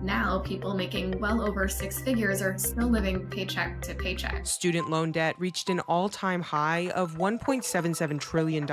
Now, people making well over six figures are still living paycheck to paycheck. Student loan debt reached an all time high of $1.77 trillion.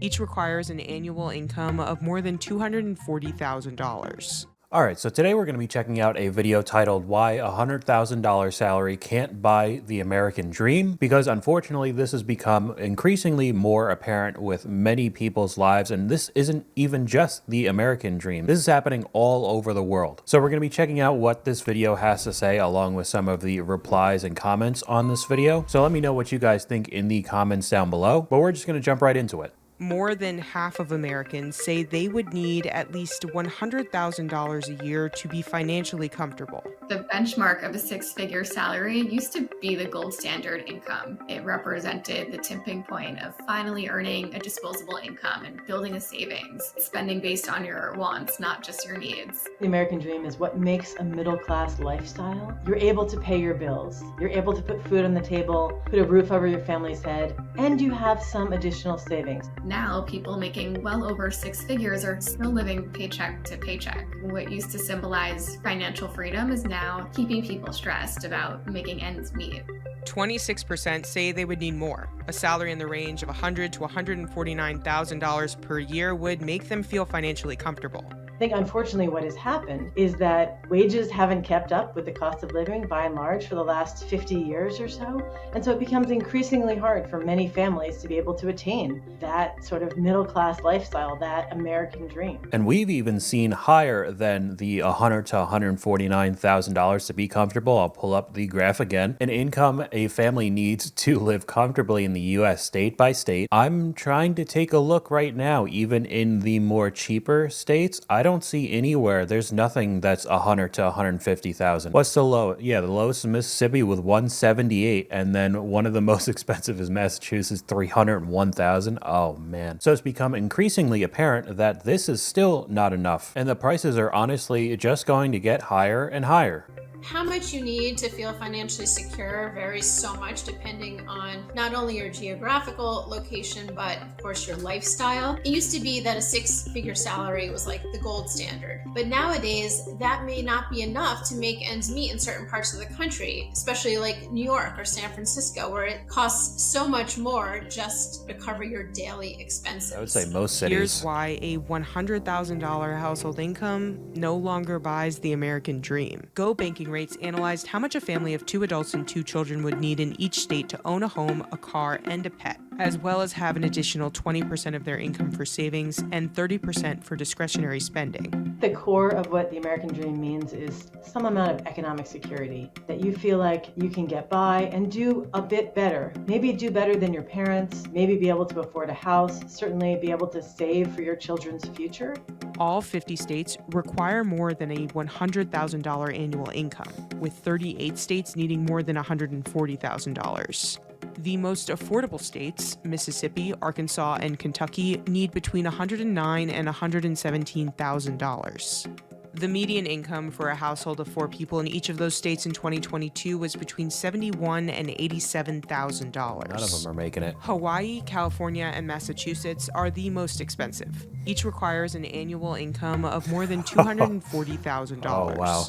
Each requires an annual income of more than $240,000. All right, so today we're going to be checking out a video titled Why a $100,000 Salary Can't Buy the American Dream, because unfortunately this has become increasingly more apparent with many people's lives, and this isn't even just the American dream. This is happening all over the world. So we're going to be checking out what this video has to say along with some of the replies and comments on this video. So let me know what you guys think in the comments down below, but we're just going to jump right into it. More than half of Americans say they would need at least $100,000 a year to be financially comfortable. The benchmark of a six-figure salary used to be the gold standard income. It represented the tipping point of finally earning a disposable income and building a savings, spending based on your wants, not just your needs. The American dream is what makes a middle-class lifestyle. You're able to pay your bills. You're able to put food on the table, put a roof over your family's head, and you have some additional savings. Now, people making well over six figures are still living paycheck to paycheck. What used to symbolize financial freedom is now keeping people stressed about making ends meet. 26% say they would need more. A salary in the range of $100,000 to $149,000 per year would make them feel financially comfortable. I think unfortunately what has happened is that wages haven't kept up with the cost of living by and large for the last 50 years or so. And so it becomes increasingly hard for many families to be able to attain that sort of middle-class lifestyle, that American dream. And we've even seen higher than the $100,000 to $149,000 to be comfortable. I'll pull up the graph again. An income a family needs to live comfortably in the US state by state. I'm trying to take a look right now, even in the more cheaper states. I don't see anywhere. There's nothing that's $100,000 to $150,000. What's the low? Yeah, the lowest is Mississippi with $178, and then one of the most expensive is Massachusetts, $301,000. Oh man. So it's become increasingly apparent that this is still not enough, and the prices are honestly just going to get higher and higher. How much you need to feel financially secure varies so much depending on not only your geographical location, but of course your lifestyle. It used to be that a six-figure salary was like the gold standard, but nowadays that may not be enough to make ends meet in certain parts of the country, especially like New York or San Francisco, where it costs so much more just to cover your daily expenses. I would say most cities. Here's why a $100,000 household income no longer buys the American dream. Go Banking Rates analyzed how much a family of 2 adults and 2 children would need in each state to own a home, a car, and a pet, as well as have an additional 20% of their income for savings and 30% for discretionary spending. The core of what the American dream means is some amount of economic security, that you feel like you can get by and do a bit better. Maybe do better than your parents, maybe be able to afford a house, certainly be able to save for your children's future. All 50 states require more than a $100,000 annual income, with 38 states needing more than $140,000. The most affordable states, Mississippi, Arkansas, and Kentucky, need between $109,000 and $117,000. The median income for a household of 4 people in each of those states in 2022 was between $71,000 and $87,000. None of them are making it. Hawaii, California, and Massachusetts are the most expensive. Each requires an annual income of more than $240,000. Oh, wow.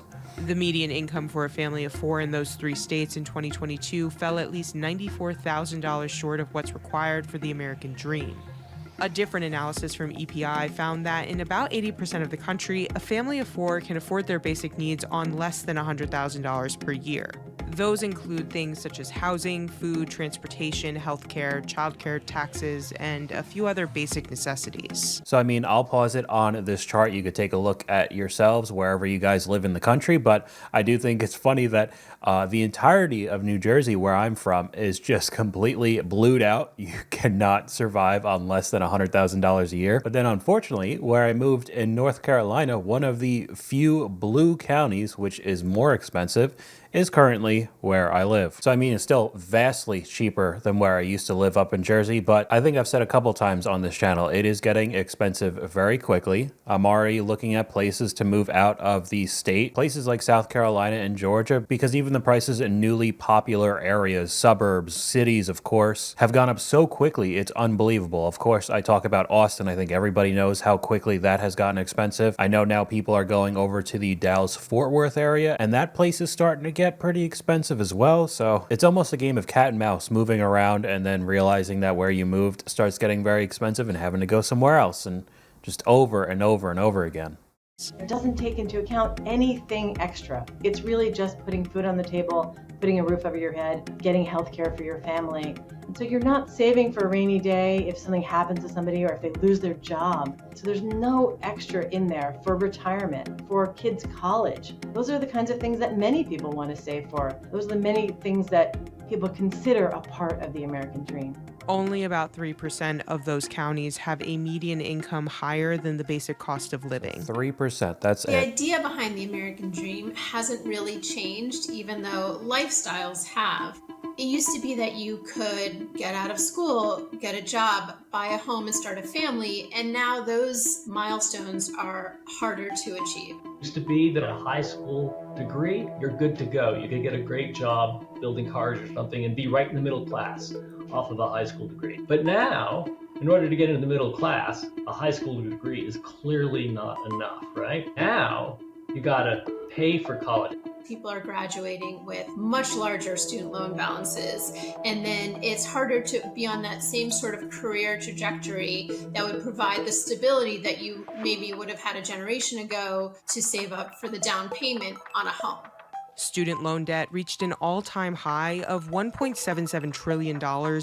The median income for a family of 4 in those 3 states in 2022 fell at least $94,000 short of what's required for the American dream. A different analysis from EPI found that in about 80% of the country, a family of 4 can afford their basic needs on less than $100,000 per year. Those include things such as housing, food, transportation, healthcare, childcare, taxes, and a few other basic necessities. So, I mean, I'll pause it on this chart. You could take a look at yourselves wherever you guys live in the country, but I do think it's funny that the entirety of New Jersey, where I'm from, is just completely blued out. You cannot survive on less than $100,000 a year. But then, unfortunately, where I moved in North Carolina, one of the few blue counties, which is more expensive, is currently pay where I live. So I mean, it's still vastly cheaper than where I used to live up in Jersey, but I think I've said a couple times on this channel, it is getting expensive very quickly. I'm already looking at places to move out of the state, places like South Carolina and Georgia, because even the prices in newly popular areas, suburbs, cities, of course, have gone up so quickly, it's unbelievable. Of course, I talk about Austin. I think everybody knows how quickly that has gotten expensive. I know now people are going over to the Dallas-Fort Worth area, and that place is starting to get pretty expensive as well. So it's almost a game of cat and mouse, moving around and then realizing that where you moved starts getting very expensive and having to go somewhere else, and just over and over and over again. It doesn't take into account anything extra. It's really just putting food on the table, putting a roof over your head, getting health care for your family. And so you're not saving for a rainy day if something happens to somebody or if they lose their job. So there's no extra in there for retirement, for kids' college. Those are the kinds of things that many people want to save for. Those are the many things that people consider a part of the American dream. Only about 3% of those counties have a median income higher than the basic cost of living. 3%, that's The it. idea behind the American dream hasn't really changed, even though lifestyles have. It used to be that you could get out of school, get a job, buy a home, and start a family, and now those milestones are harder to achieve. It used to be that a high school degree, you're good to go. You could get a great job building cars or something and be right in the middle class off of a high school degree. But now, in order to get into the middle class, a high school degree is clearly not enough, right? Now, you gotta pay for college. People are graduating with much larger student loan balances, and then it's harder to be on that same sort of career trajectory that would provide the stability that you maybe would have had a generation ago to save up for the down payment on a home. Student loan debt reached an all-time high of $1.77 trillion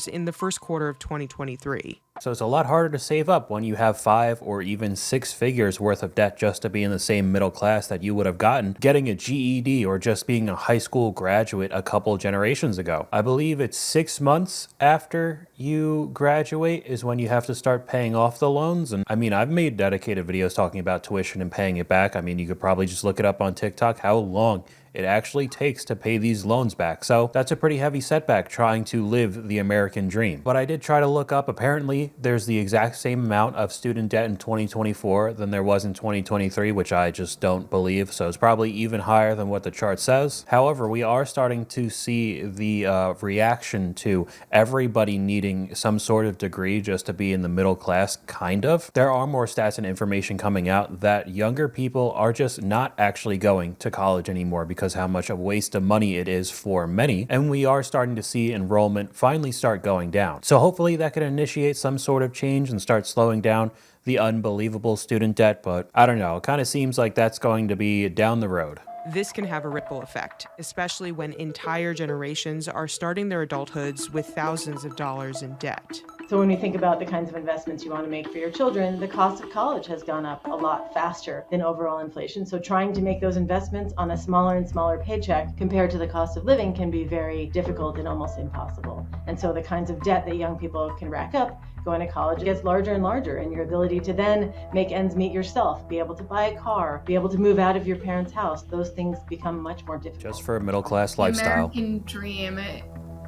in the first quarter of 2023. So it's a lot harder to save up when you have 5 or even 6 figures worth of debt just to be in the same middle class that you would have gotten getting a GED or just being a high school graduate a couple generations ago. I believe it's 6 months after you graduate is when you have to start paying off the loans. And I mean, I've made dedicated videos talking about tuition and paying it back. I mean, you could probably just look it up on TikTok how long it actually takes to pay these loans back. So that's a pretty heavy setback trying to live the American dream. But I did try to look up, apparently there's the exact same amount of student debt in 2024 than there was in 2023, which I just don't believe. So it's probably even higher than what the chart says. However, we are starting to see the reaction to everybody needing some sort of degree just to be in the middle class, kind of. There are more stats and information coming out that younger people are just not actually going to college anymore because how much a waste of money it is for many, and we are starting to see enrollment finally start going down. So hopefully that could initiate some sort of change and start slowing down the unbelievable student debt, but I don't know, it kind of seems like that's going to be down the road. This can have a ripple effect, especially when entire generations are starting their adulthoods with thousands of dollars in debt. So when we think about the kinds of investments you want to make for your children, the cost of college has gone up a lot faster than overall inflation. So trying to make those investments on a smaller and smaller paycheck compared to the cost of living can be very difficult and almost impossible. And so the kinds of debt that young people can rack up going to college gets larger and larger, and your ability to then make ends meet yourself, be able to buy a car, be able to move out of your parents' house, those things become much more difficult. Just for a middle class The lifestyle. American dream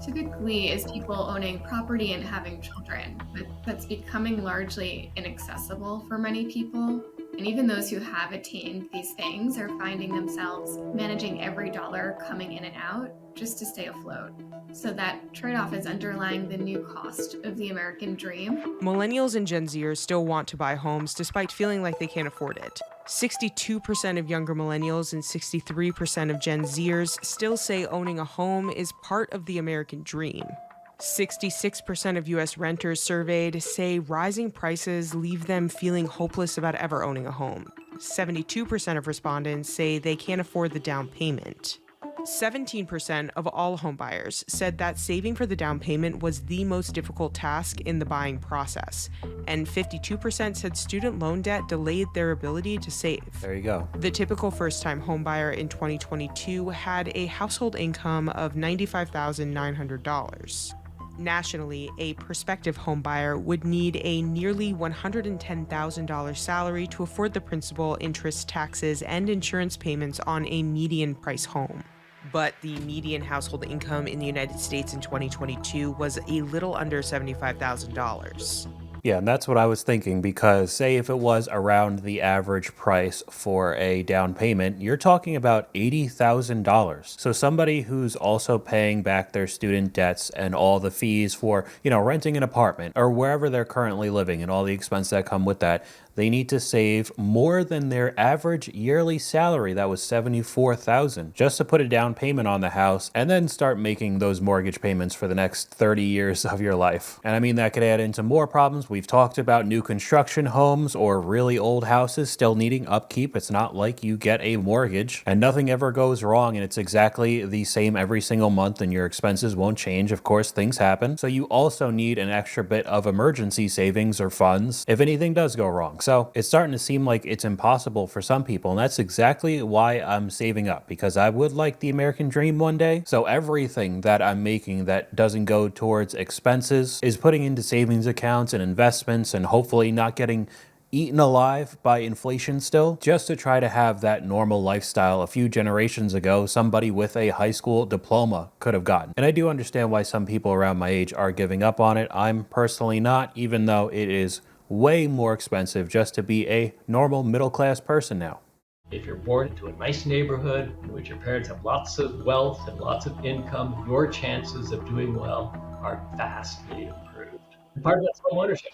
typically is people owning property and having children, but that's becoming largely inaccessible for many people. And even those who have attained these things are finding themselves managing every dollar coming in and out just to stay afloat. So that trade-off is underlying the new cost of the American dream. Millennials and Gen Zers still want to buy homes despite feeling like they can't afford it. 62% of younger millennials and 63% of Gen Zers still say owning a home is part of the American dream. 66% of U.S. renters surveyed say rising prices leave them feeling hopeless about ever owning a home. 72% of respondents say they can't afford the down payment. 17% of all homebuyers said that saving for the down payment was the most difficult task in the buying process, and 52% said student loan debt delayed their ability to save. There you go. The typical first-time homebuyer in 2022 had a household income of $95,900. Nationally, a prospective homebuyer would need a nearly $110,000 salary to afford the principal, interest, taxes, and insurance payments on a median price home. but the median household income in the United States in 2022 was a little under $75,000. Yeah, and that's what I was thinking, because say if it was around the average price for a down payment, you're talking about $80,000. So somebody who's also paying back their student debts and all the fees for, renting an apartment or wherever they're currently living and all the expenses that come with that, they need to save more than their average yearly salary, that was $74,000, just to put a down payment on the house and then start making those mortgage payments for the next 30 years of your life. And I mean, that could add into more problems. We've talked about new construction homes or really old houses still needing upkeep. It's not like you get a mortgage and nothing ever goes wrong and it's exactly the same every single month and your expenses won't change. Of course, things happen. So you also need an extra bit of emergency savings or funds if anything does go wrong. So it's starting to seem like it's impossible for some people, and that's exactly why I'm saving up, because I would like the American dream one day. So everything that I'm making that doesn't go towards expenses is putting into savings accounts and investments and hopefully not getting eaten alive by inflation still, just to try to have that normal lifestyle a few generations ago somebody with a high school diploma could have gotten. And I do understand why some people around my age are giving up on it. I'm personally not, even though it is way more expensive just to be a normal middle-class person now. If you're born into a nice neighborhood in which your parents have lots of wealth and lots of income, your chances of doing well are vastly improved. And part of that's home ownership.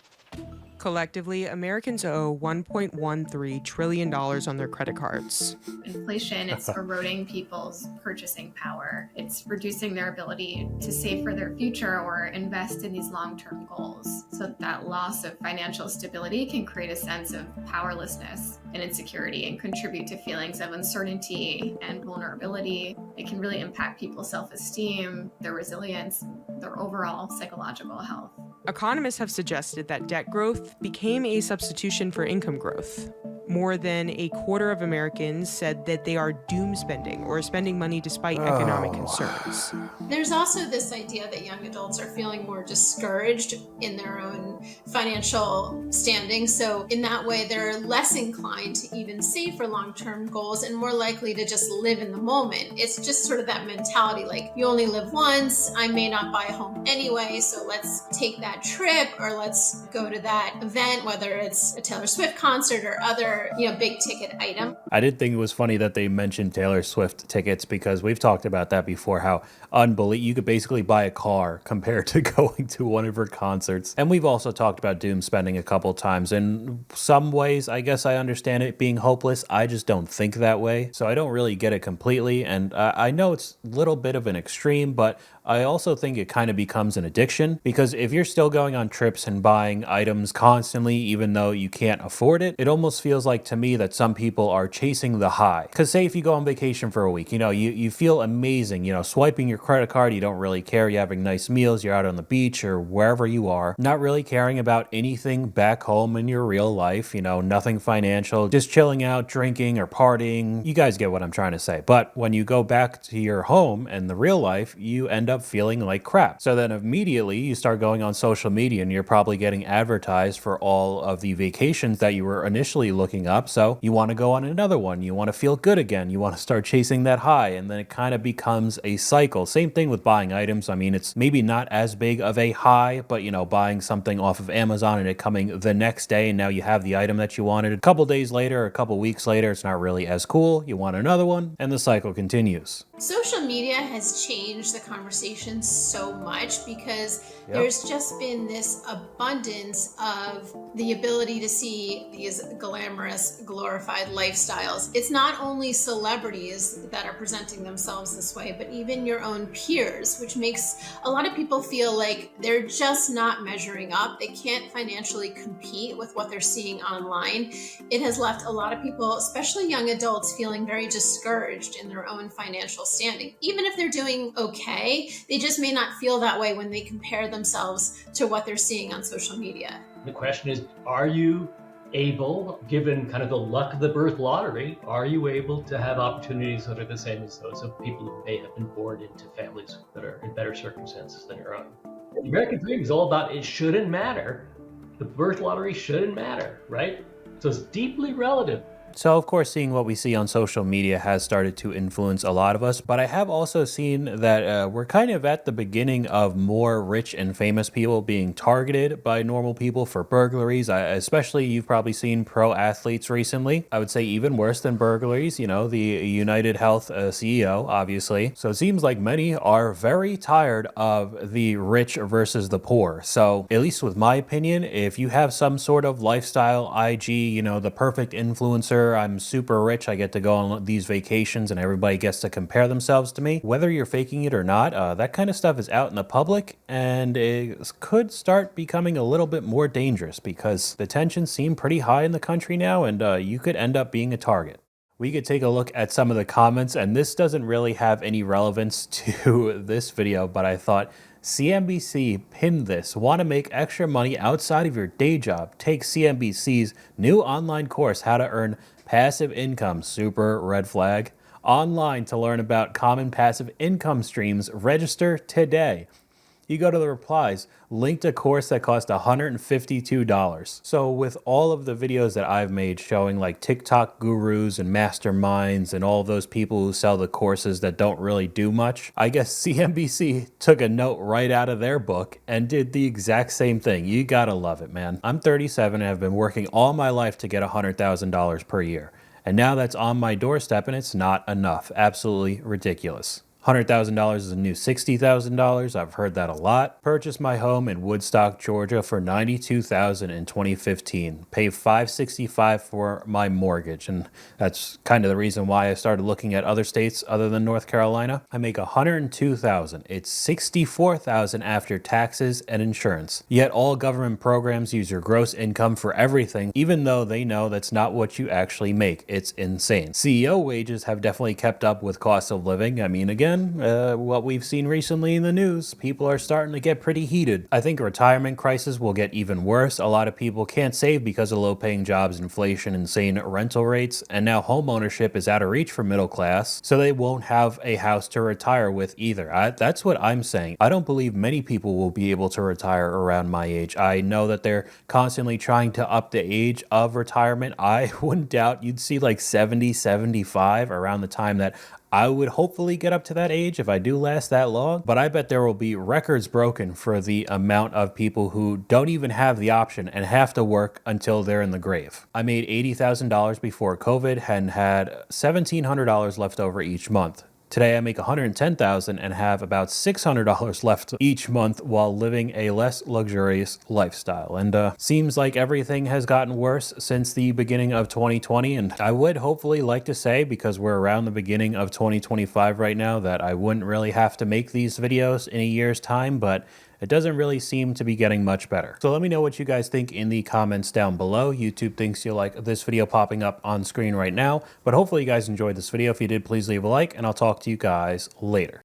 Collectively, Americans owe $1.13 trillion on their credit cards. Inflation, it's eroding people's purchasing power. It's reducing their ability to save for their future or invest in these long-term goals. So that loss of financial stability can create a sense of powerlessness and insecurity and contribute to feelings of uncertainty and vulnerability. It can really impact people's self-esteem, their resilience, their overall psychological health. Economists have suggested that debt growth became a substitution for income growth. More than a quarter of Americans said that they are doom spending or spending money despite economic concerns. There's also this idea that young adults are feeling more discouraged in their own financial standing. So in that way, they're less inclined to even save for long-term goals and more likely to just live in the moment. It's just sort of that mentality, like you only live once, I may not buy a home anyway, so let's take that trip or let's go to that event, whether it's a Taylor Swift concert or other big ticket item. I did think it was funny that they mentioned Taylor Swift tickets, because we've talked about that before, how unbelievable you could basically buy a car compared to going to one of her concerts. And we've also talked about doom spending a couple times. In some ways, I guess I understand it being hopeless. I just don't think that way. So I don't really get it completely. And I know it's a little bit of an extreme, but I also think it kind of becomes an addiction, because if you're still going on trips and buying items constantly, even though you can't afford it, it almost feels like to me that some people are chasing the high. Because say if you go on vacation for a week, you feel amazing, swiping your credit card, you don't really care, you're having nice meals, you're out on the beach or wherever you are, not really caring about anything back home in your real life, nothing financial, just chilling out, drinking or partying. You guys get what I'm trying to say. But when you go back to your home and the real life, you end up feeling like crap. So then immediately you start going on social media and you're probably getting advertised for all of the vacations that you were initially looking up. So you want to go on another one. You want to feel good again. You want to start chasing that high. And then it kind of becomes a cycle. Same thing with buying items. I mean, it's maybe not as big of a high, but buying something off of Amazon and it coming the next day, and now you have the item that you wanted. A couple days later, a couple weeks later, it's not really as cool. You want another one, and the cycle continues. Social media has changed the conversation so much because there's just been this abundance of the ability to see these glamorous, glorified lifestyles. It's not only celebrities that are presenting themselves this way, but even your own peers, which makes a lot of people feel like they're just not measuring up. They can't financially compete with what they're seeing online. It has left a lot of people, especially young adults, feeling very discouraged in their own financial standing. Even if they're doing okay, they just may not feel that way when they compare themselves to what they're seeing on social media. The question is, are you able, given kind of the luck of the birth lottery, are you able to have opportunities that are the same as those of people who may have been born into families that are in better circumstances than your own? The American dream is all about it shouldn't matter. The birth lottery shouldn't matter, right? So it's deeply relative. So of course, seeing what we see on social media has started to influence a lot of us, but I have also seen that we're kind of at the beginning of more rich and famous people being targeted by normal people for burglaries. Especially, you've probably seen pro athletes recently. I would say even worse than burglaries, you know, the United Health CEO, obviously. So it seems like many are very tired of the rich versus the poor. So at least with my opinion, if you have some sort of lifestyle IG, you know, the perfect influencer, I'm super rich, I get to go on these vacations and everybody gets to compare themselves to me, whether you're faking it or not, that kind of stuff is out in the public, and it could start becoming a little bit more dangerous because the tensions seem pretty high in the country now, and you could end up being a target. We could take a look at some of the comments, and this doesn't really have any relevance to this video, but I thought CNBC pinned this. Want to make extra money outside of your day job? Take CNBC's new online course, How to Earn Passive Income. Super red flag. Online to learn about common passive income streams. Register today. You go to the replies, linked a course that cost $152. So with all of the videos that I've made showing like TikTok gurus and masterminds and all of those people who sell the courses that don't really do much, I guess CNBC took a note right out of their book and did the exact same thing. You gotta love it, man. I'm 37 and have been working all my life to get $100,000 per year. And now that's on my doorstep and it's not enough. Absolutely ridiculous. $100,000 is a new $60,000. I've heard that a lot. Purchased my home in Woodstock, Georgia for $92,000 in 2015. Pay $565 for my mortgage, and that's kind of the reason why I started looking at other states other than North Carolina. I make $102,000. It's $64,000 after taxes and insurance. Yet all government programs use your gross income for everything, even though they know that's not what you actually make. It's insane. CEO wages have definitely kept up with cost of living. I mean, again, what we've seen recently in the news, people are starting to get pretty heated. I think a retirement crisis will get even worse. A lot of people can't save because of low-paying jobs, inflation, insane rental rates, and now home ownership is out of reach for middle class, so they won't have a house to retire with either. That's what I'm saying. I don't believe many people will be able to retire around my age. I know that they're constantly trying to up the age of retirement. I wouldn't doubt you'd see like 70, 75 around the time that I would hopefully get up to that age if I do last that long, but I bet there will be records broken for the amount of people who don't even have the option and have to work until they're in the grave. I made $80,000 before COVID and had $1,700 left over each month. Today I make $110,000 and have about $600 left each month while living a less luxurious lifestyle. And seems like everything has gotten worse since the beginning of 2020. And I would hopefully like to say, because we're around the beginning of 2025 right now, that I wouldn't really have to make these videos in a year's time, but it doesn't really seem to be getting much better. So let me know what you guys think in the comments down below. YouTube thinks you'll like this video popping up on screen right now, but hopefully you guys enjoyed this video. If you did, please leave a like, and I'll talk to you guys later.